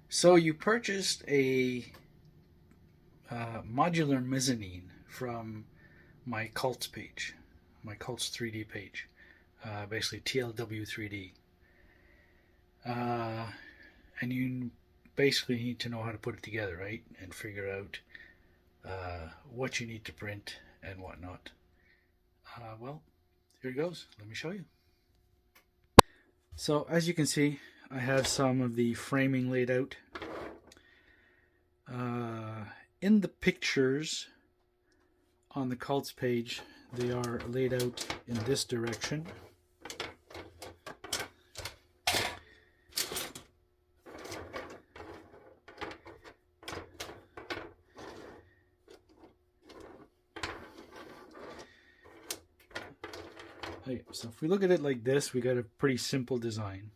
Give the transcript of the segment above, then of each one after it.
So you purchased a modular mezzanine from my Cults page, my Cults3d page, basically TLW3D. And you basically need to know how to put it together, right? And figure out what you need to print and whatnot. Well, here it goes. Let me show you. So as you can see, I have some of the framing laid out. In the pictures on the Cults page, they are laid out in this direction. So if we look at it like this, we got a pretty simple design.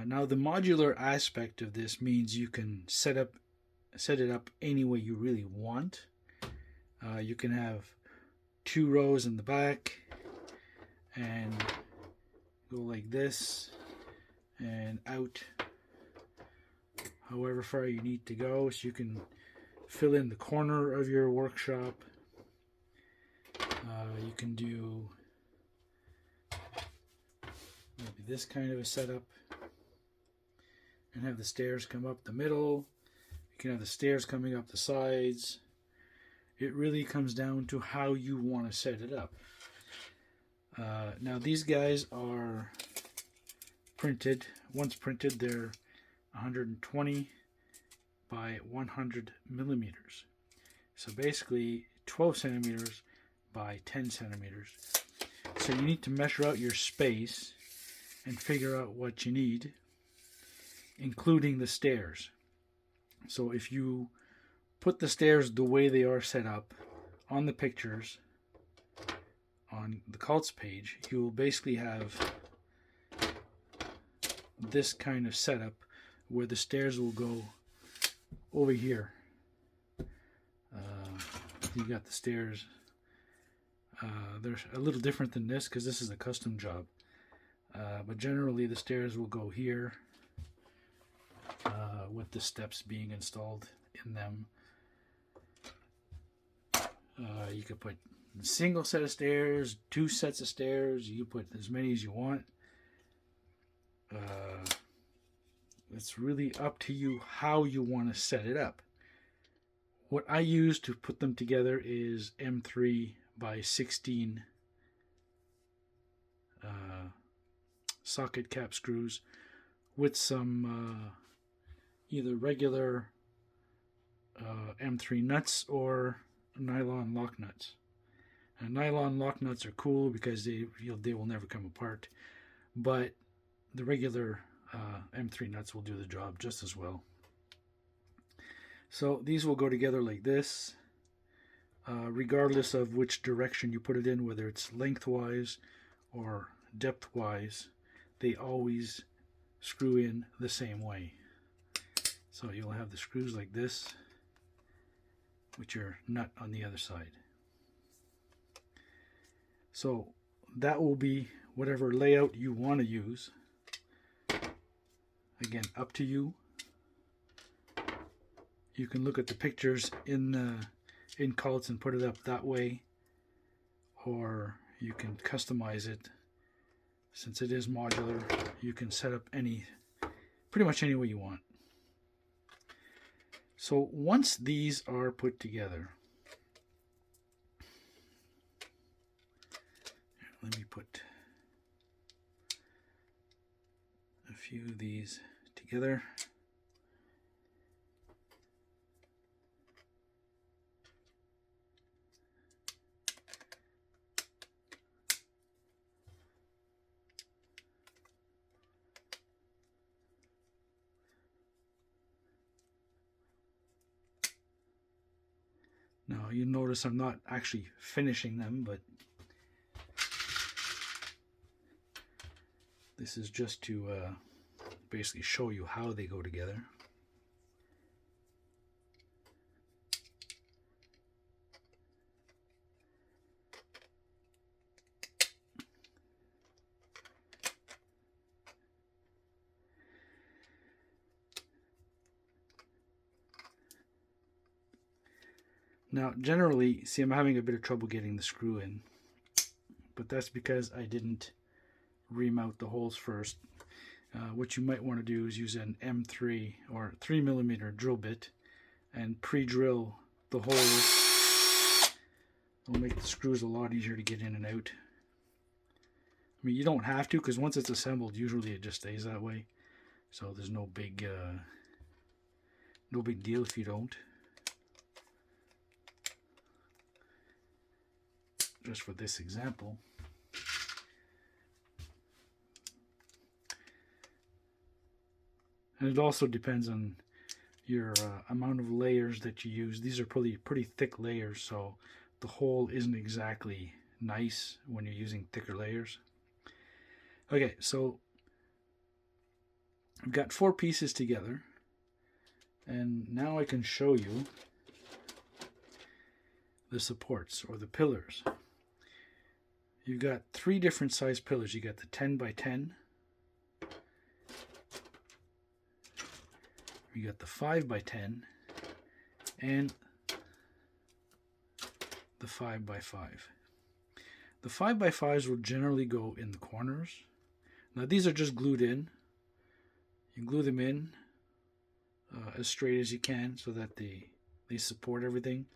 Now the modular aspect of this means you can set it up any way you really want. You can have 2 rows in the back and go like this and out however far you need to go, so you can fill in the corner of your workshop. You can do maybe this kind of a setup and have the stairs come up the middle. You can have the stairs coming up the sides. It really comes down to how you want to set it up. Now these guys are printed. Once printed, they're 120 by 100 millimeters. So basically 12 centimeters by 10 centimeters. So you need to measure out your space and figure out what you need, including the stairs. So if you put the stairs the way they are set up on the pictures on the Cults page, you will basically have this kind of setup where the stairs will go over here. You got the stairs. They're a little different than this because this is a custom job. But generally the stairs will go here with the steps being installed in them. You could put a single set of stairs, 2 sets of stairs. You put as many as you want. It's really up to you how you want to set it up. What I use to put them together is M3 by 16 socket cap screws with some either regular M3 nuts or nylon lock nuts. And nylon lock nuts are cool because they will never come apart, but the regular M3 nuts will do the job just as well. So these will go together like this, regardless of which direction you put it in, whether it's lengthwise or depthwise, they always screw in the same way. So you'll have the screws like this, with your nut on the other side. So that will be whatever layout you want to use. Again, up to you. You can look at the pictures in Cults and put it up that way, or you can customize it. Since it is modular, you can set up pretty much any way you want. So once these are put together, let me put a few of these together. Now you notice I'm not actually finishing them, but This is just to basically show you how they go together. Now, generally, see, I'm having a bit of trouble getting the screw in, but that's because I didn't remount the holes first. What you might want to do is use an M3 or 3mm drill bit and pre-drill the holes. It'll make the screws a lot easier to get in and out. I mean, you don't have to, because once it's assembled, usually it just stays that way. So there's no big deal if you don't. Just for this example. And it also depends on your amount of layers that you use. These are pretty thick layers, so the hole isn't exactly nice when you're using thicker layers. Okay, so I've got 4 pieces together, and now I can show you the supports or the pillars. You've got 3 different size pillars. You got the 10 by 10. You got the 5 by 10 and the 5 by 5. The 5 by 5s will generally go in the corners. Now these are just glued in. You glue them in as straight as you can so that they support everything.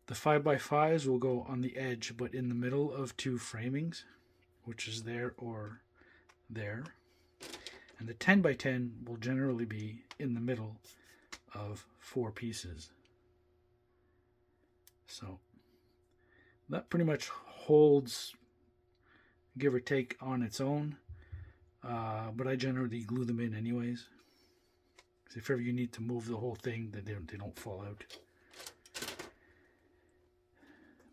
The 5 by 5s will go on the edge, but in the middle of 2 framings, which is there or there. And the 10 by 10 will generally be in the middle of 4 pieces. So that pretty much holds, give or take, on its own. But I generally glue them in anyways. So if ever you need to move the whole thing, that they don't fall out.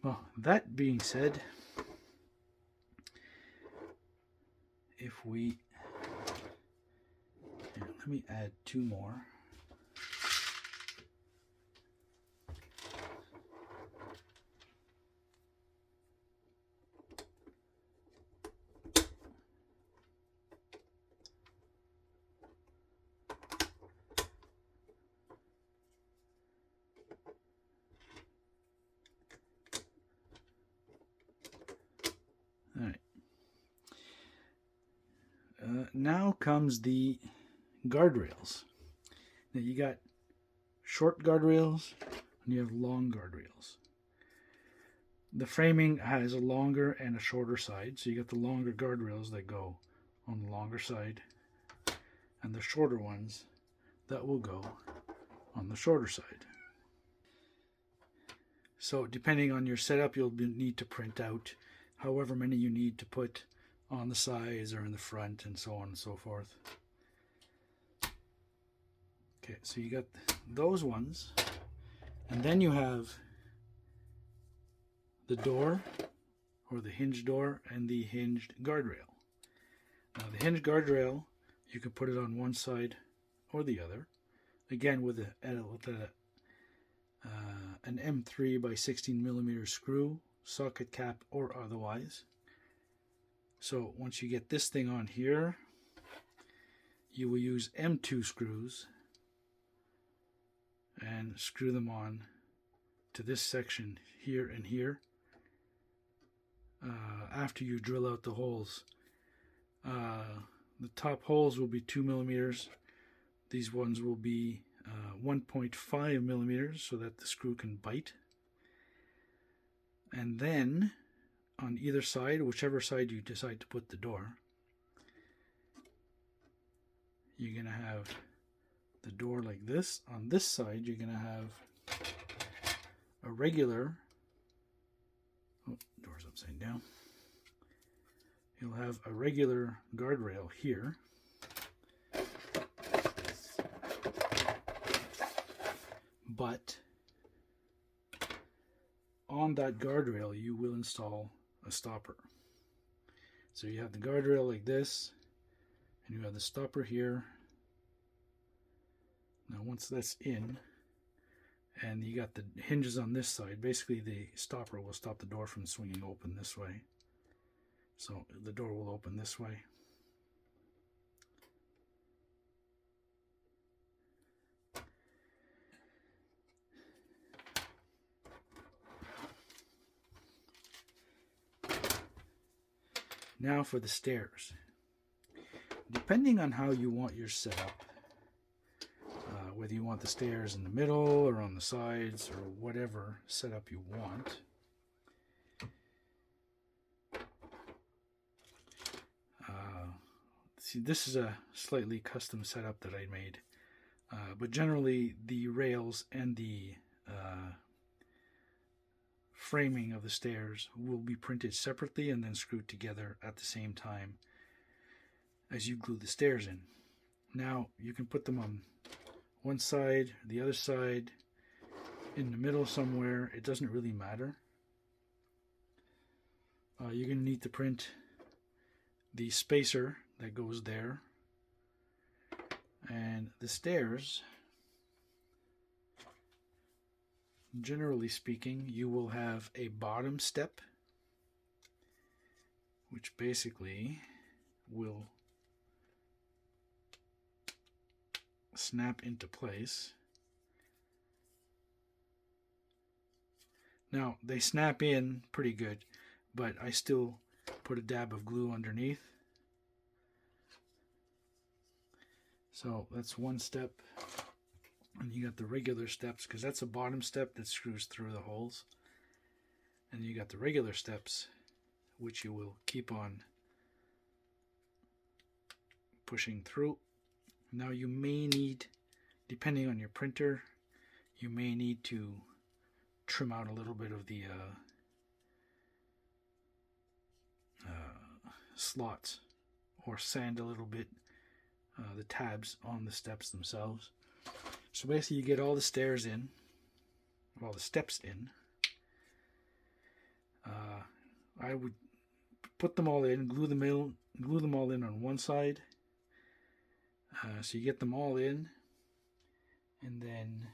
Well, that being said, if we, let me add 2 more. All right. Now comes the guardrails. Now you got short guardrails and you have long guardrails. The framing has a longer and a shorter side, so you got the longer guardrails that go on the longer side, and the shorter ones that will go on the shorter side. So depending on your setup, you'll need to print out however many you need to put on the sides or in the front, and so on and so forth. Okay, so you got those ones, and then you have the door, or the hinge door, and the hinged guardrail. Now the hinged guardrail, you can put it on one side or the other, again with an M3 by 16mm screw, socket cap, or otherwise. So once you get this thing on here, you will use M2 screws and screw them on to this section here and here. After you drill out the holes, the top holes will be 2mm. These ones will be 1.5mm so that the screw can bite. And then on either side, whichever side you decide to put the door, you're going to have the door like this. On this side, you're going to have a regular, door's upside down. You'll have a regular guardrail here. But on that guardrail, you will install a stopper. So you have the guardrail like this, and you have the stopper here. Now once that's in, and you got the hinges on this side, basically the stopper will stop the door from swinging open this way. So the door will open this way. Now for the stairs. Depending on how you want your setup, whether you want the stairs in the middle or on the sides or whatever setup you want, see, this is a slightly custom setup that I made, but generally the rails and the framing of the stairs will be printed separately and then screwed together at the same time as you glue the stairs in. Now you can put them on one side, the other side, in the middle somewhere. It doesn't really matter. You're going to need to print the spacer that goes there, and the stairs. Generally speaking, you will have a bottom step, which basically will snap into place. Now, they snap in pretty good, but I still put a dab of glue underneath. So that's one step. And you got the regular steps, because that's a bottom step that screws through the holes. And you got the regular steps, which you will keep on pushing through. Now you may need, depending on your printer, you may need to trim out a little bit of the slots, or sand a little bit the tabs on the steps themselves. So basically you get all the stairs in, all the steps in. I would put them all in, glue them all in on one side. So you get them all in, and then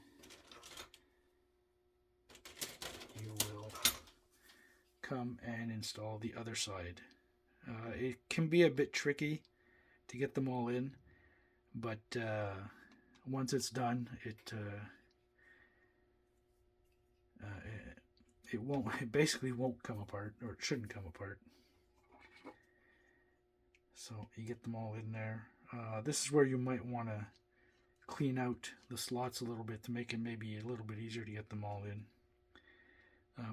you will come and install the other side. It can be a bit tricky to get them all in, but once it's done, it basically won't come apart, or it shouldn't come apart. So you get them all in there. This is where you might want to clean out the slots a little bit to make it maybe a little bit easier to get them all in.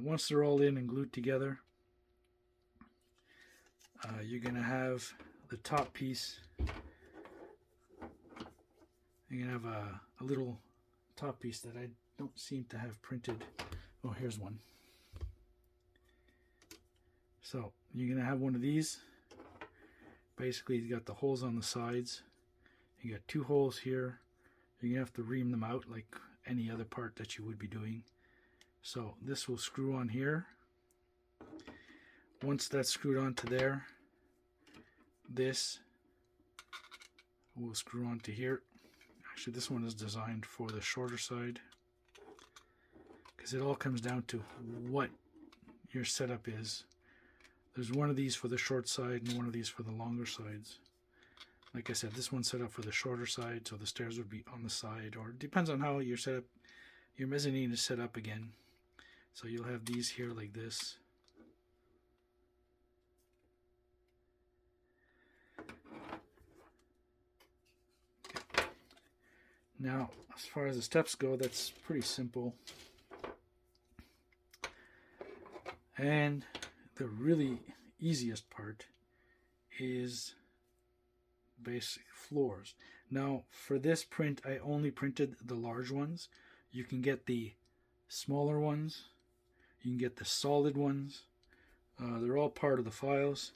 Once they're all in and glued together, you're going to have the top piece. You're going to have a little top piece that I don't seem to have printed. Oh, here's one. So you're going to have one of these. Basically, you got the holes on the sides. You got two holes here. You're going to have to ream them out like any other part that you would be doing. So this will screw on here. Once that's screwed onto there, this will screw onto here. Actually, this one is designed for the shorter side, because it all comes down to what your setup is. There's one of these for the short side and one of these for the longer sides. Like I said, this one's set up for the shorter side, so the stairs would be on the side, or it depends on how your setup, your mezzanine is set up again. So you'll have these here like this. Okay. Now, as far as the steps go, that's pretty simple. And the really easiest part is basic floors. Now for this print, I only printed the large ones. You can get the smaller ones, you can get the solid ones. They're all part of the files,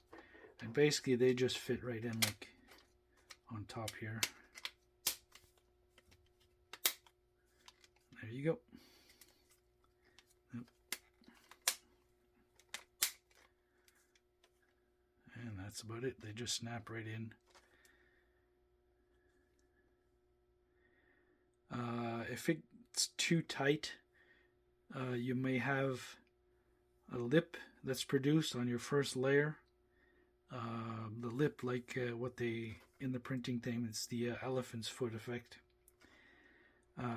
and basically they just fit right in like on top here. There you go. And that's about it. They just snap right in. If it's too tight, you may have a lip that's produced on your first layer. The lip, like what they in the printing thing, it's the elephant's foot effect.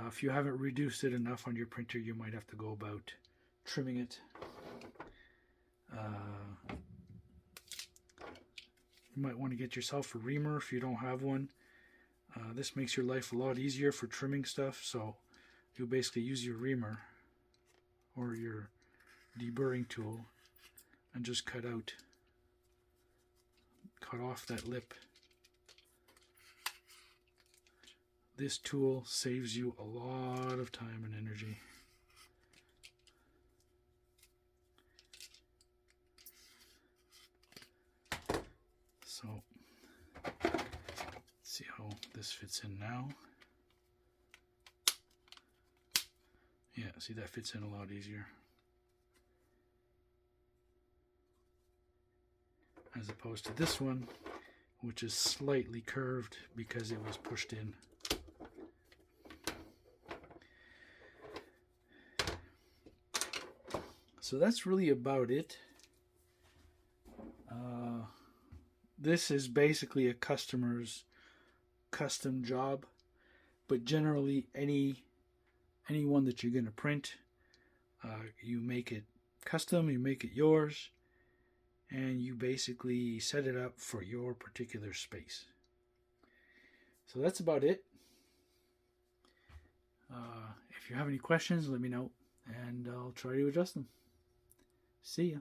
If you haven't reduced it enough on your printer, you might have to go about trimming it. You might want to get yourself a reamer if you don't have one. This makes your life a lot easier for trimming stuff, so you basically use your reamer or your deburring tool and just cut off that lip. This tool saves you a lot of time and energy. So, let's see how this fits in now. Yeah, see, that fits in a lot easier. As opposed to this one, which is slightly curved because it was pushed in. So that's really about it. This is basically a customer's custom job, but generally any one that you're going to print, you make it custom, you make it yours, and you basically set it up for your particular space. So that's about it. If you have any questions, let me know, and I'll try to address them. See ya.